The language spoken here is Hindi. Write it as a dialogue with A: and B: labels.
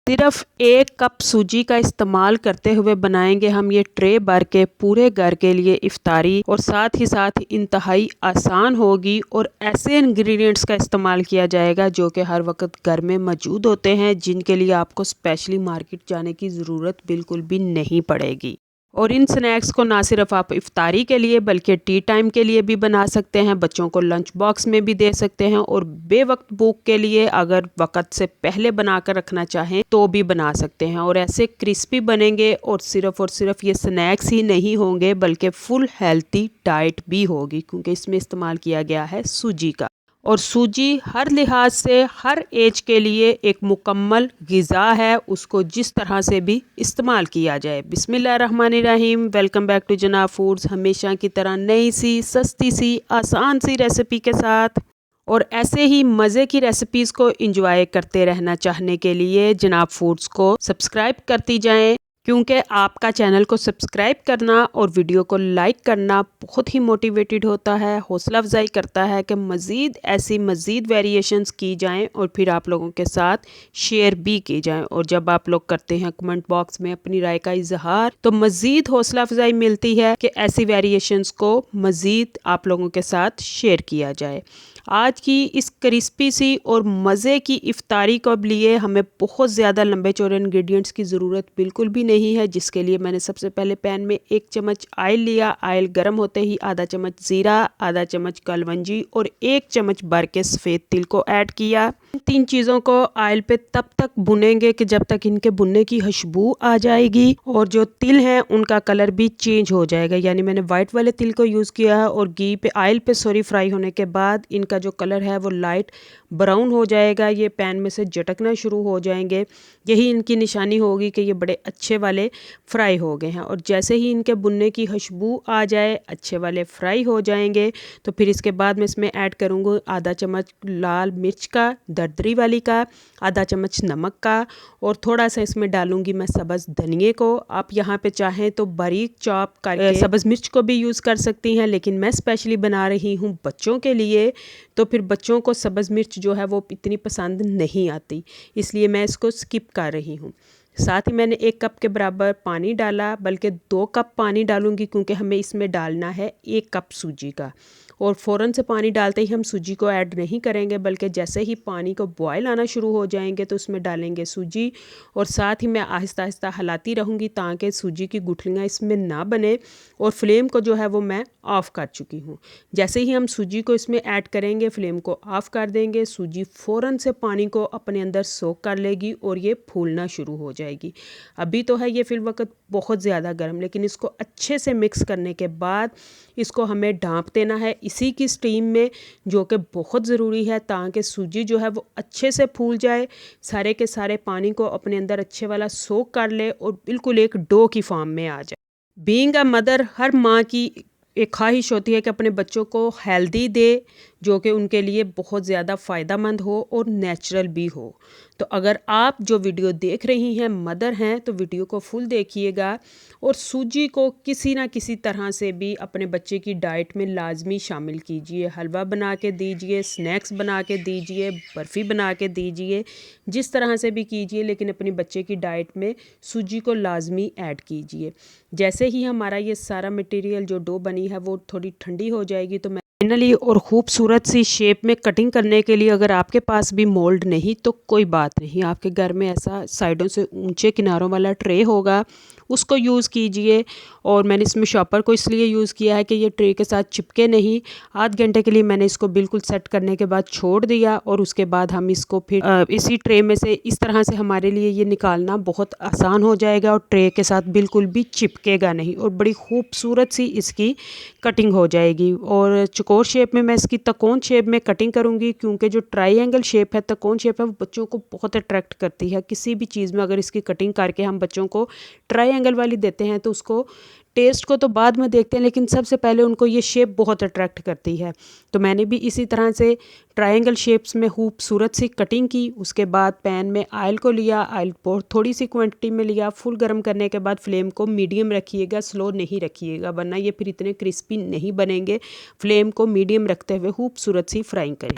A: सिर्फ 1 कप सूजी का इस्तेमाल करते हुए बनाएंगे हम ये ट्रे भर के पूरे घर के लिए इफ्तारी, और साथ ही साथ इंतहाई आसान होगी। और ऐसे इंग्रेडिएंट्स का इस्तेमाल किया जाएगा जो कि हर वक्त घर में मौजूद होते हैं, जिनके लिए आपको स्पेशली मार्केट जाने की ज़रूरत बिल्कुल भी नहीं पड़ेगी। और इन स्नैक्स को ना सिर्फ आप इफ्तारी के लिए बल्कि टी टाइम के लिए भी बना सकते हैं, बच्चों को लंच बॉक्स में भी दे सकते हैं, और बेवक्त भूख के लिए अगर वक्त से पहले बनाकर रखना चाहें तो भी बना सकते हैं। और ऐसे क्रिस्पी बनेंगे, और सिर्फ ये स्नैक्स ही नहीं होंगे बल्कि फुल हेल्थी डाइट भी होगी, क्योंकि इसमें इस्तेमाल किया गया है सूजी का। और सूजी हर लिहाज से हर एज के लिए एक मुकम्मल ग़िज़ा है, उसको जिस तरह से भी इस्तेमाल किया जाए। बिस्मिल्लाहिर्रहमानिर्रहीम। वेलकम बैक टू जनाब फूड्स, हमेशा की तरह नई सी सस्ती सी आसान सी रेसिपी के साथ। और ऐसे ही मज़े की रेसिपीज़ को एंजॉय करते रहना चाहने के लिए जनाब फूड्स को सब्सक्राइब करती जाएं, क्योंकि आपका चैनल को सब्सक्राइब करना और वीडियो को लाइक करना बहुत ही मोटिवेटेड होता है, हौसला अफजाई करता है कि मज़ीद वेरिएशंस की जाएं और फिर आप लोगों के साथ शेयर भी की जाएं। और जब आप लोग करते हैं कमेंट बॉक्स में अपनी राय का इजहार, तो मज़ीद हौसला अफजाई मिलती है कि ऐसी वेरिएशंस को मज़ीद आप लोगों के साथ शेयर किया जाए। आज की इस क्रिस्पी सी और मज़े की इफ्तारी को लिए हमें बहुत ज़्यादा लंबे चौड़े इंग्रेडिएंट्स की ज़रूरत बिल्कुल भी नहीं है, जिसके लिए मैंने सबसे पहले पैन में 1 चम्मच ऑयल लिया। ऑयल गर्म होते ही आधा चम्मच ज़ीरा, आधा चम्मच कलवंजी और 1 चम्मच भर के सफ़ेद तिल को ऐड किया। 3 चीज़ों को ऑयल पे तब तक भुनेंगे कि जब तक इनके भुनने की खुशबू आ जाएगी और जो तिल हैं उनका कलर भी चेंज हो जाएगा। यानी मैंने वाइट वाले तिल को यूज़ किया है, और ऑयल पे फ्राई होने के बाद इनका जो कलर है वो लाइट ब्राउन हो जाएगा, ये पैन में से झटकना शुरू हो जाएंगे। यही इनकी निशानी होगी कि ये बड़े अच्छे वाले फ्राई हो गए हैं। और जैसे ही इनके भुनने की खुशबू आ जाए, अच्छे वाले फ्राई हो जाएंगे, तो फिर इसके बाद मैं इसमें ऐड करूँगी आधा चम्मच लाल मिर्च का दरदरी वाली का, आधा चम्मच नमक का, और थोड़ा सा इसमें डालूंगी मैं सब्ज़ धनिए को। आप यहाँ पे चाहें तो बारीक चॉप करके सब्ज़ मिर्च को भी यूज़ कर सकती हैं, लेकिन मैं स्पेशली बना रही हूँ बच्चों के लिए, तो फिर बच्चों को सब्ज़ मिर्च जो है वो इतनी पसंद नहीं आती, इसलिए मैं इसको स्किप कर रही हूँ। साथ ही मैंने 1 कप के बराबर पानी डाला, बल्कि 2 कप पानी डालूंगी, क्योंकि हमें इसमें डालना है 1 कप सूजी का। और फ़ौरन से पानी डालते ही हम सूजी को ऐड नहीं करेंगे, बल्कि जैसे ही पानी को बॉयल आना शुरू हो जाएंगे तो उसमें डालेंगे सूजी। और साथ ही मैं आहिस्ता आहिस्ता हिलाती रहूँगी ताकि सूजी की गुठलियाँ इसमें ना बने। और फ्लेम को जो है वो मैं ऑफ़ कर चुकी हूँ। जैसे ही हम सूजी को इसमें ऐड करेंगे, फ्लेम को ऑफ़ कर देंगे, सूजी फ़ौरन से पानी को अपने अंदर सोख कर लेगी और ये फूलना शुरू हो जाएगी। अभी तो है ये फिल वक्त बहुत ज़्यादा गर्म, लेकिन इसको अच्छे से मिक्स करने के बाद इसको हमें ढाँप देना है इसी की स्टीम में, जो कि बहुत ज़रूरी है ताकि सूजी जो है वो अच्छे से फूल जाए, सारे के सारे पानी को अपने अंदर अच्छे वाला सोख कर ले और बिल्कुल एक डो की फॉर्म में आ जाए। बीइंग अ मदर, हर माँ की एक ख्वाहिश होती है कि अपने बच्चों को हेल्दी दे, जो कि उनके लिए बहुत ज़्यादा फ़ायदेमंद हो और नेचुरल भी हो। तो अगर आप जो वीडियो देख रही हैं मदर हैं, तो वीडियो को फुल देखिएगा, और सूजी को किसी ना किसी तरह से भी अपने बच्चे की डाइट में लाजमी शामिल कीजिए। हलवा बना के दीजिए, स्नैक्स बना के दीजिए, बर्फ़ी बना के दीजिए, जिस तरह से भी कीजिए, लेकिन अपने बच्चे की डाइट में सूजी को लाजमी ऐड कीजिए। जैसे ही हमारा ये सारा मटेरियल जो डो बनी है वो थोड़ी ठंडी हो जाएगी, तो मैं फाइनली और खूबसूरत सी शेप में कटिंग करने के लिए, अगर आपके पास भी मोल्ड नहीं तो कोई बात नहीं, आपके घर में ऐसा साइडों से ऊंचे किनारों वाला ट्रे होगा, उसको यूज़ कीजिए। और मैंने इसमें शॉपर को इसलिए यूज़ किया है कि ये ट्रे के साथ चिपके नहीं। आध घंटे के लिए मैंने इसको बिल्कुल सेट करने के बाद छोड़ दिया, और उसके बाद हम इसको फिर इसी ट्रे में से इस तरह से हमारे लिए ये निकालना बहुत आसान हो जाएगा, और ट्रे के साथ बिल्कुल भी चिपकेगा नहीं, और बड़ी खूबसूरत सी इसकी कटिंग हो जाएगी। और चौकोर शेप में मैं इसकी त्रिकोण शेप में कटिंग करूँगी, क्योंकि जो ट्रायंगल शेप है, त्रिकोण शेप है, वो बच्चों को बहुत अट्रैक्ट करती है। किसी भी चीज़ में अगर इसकी कटिंग करके हम बच्चों को ट्रायंगल वाली देते हैं तो उसको टेस्ट को तो बाद में देखते हैं, लेकिन सबसे पहले उनको ये शेप बहुत अट्रैक्ट करती है। तो मैंने भी इसी तरह से ट्रायंगल शेप्स में खूबसूरत सी कटिंग की। उसके बाद पैन में ऑयल को लिया, ऑयल बहुत थोड़ी सी क्वांटिटी में लिया। फुल गर्म करने के बाद फ्लेम को मीडियम रखिएगा, स्लो नहीं रखिएगा, वरना ये फिर इतने क्रिस्पी नहीं बनेंगे। फ्लेम को मीडियम रखते हुए खूबसूरत सी फ्राइंग करें।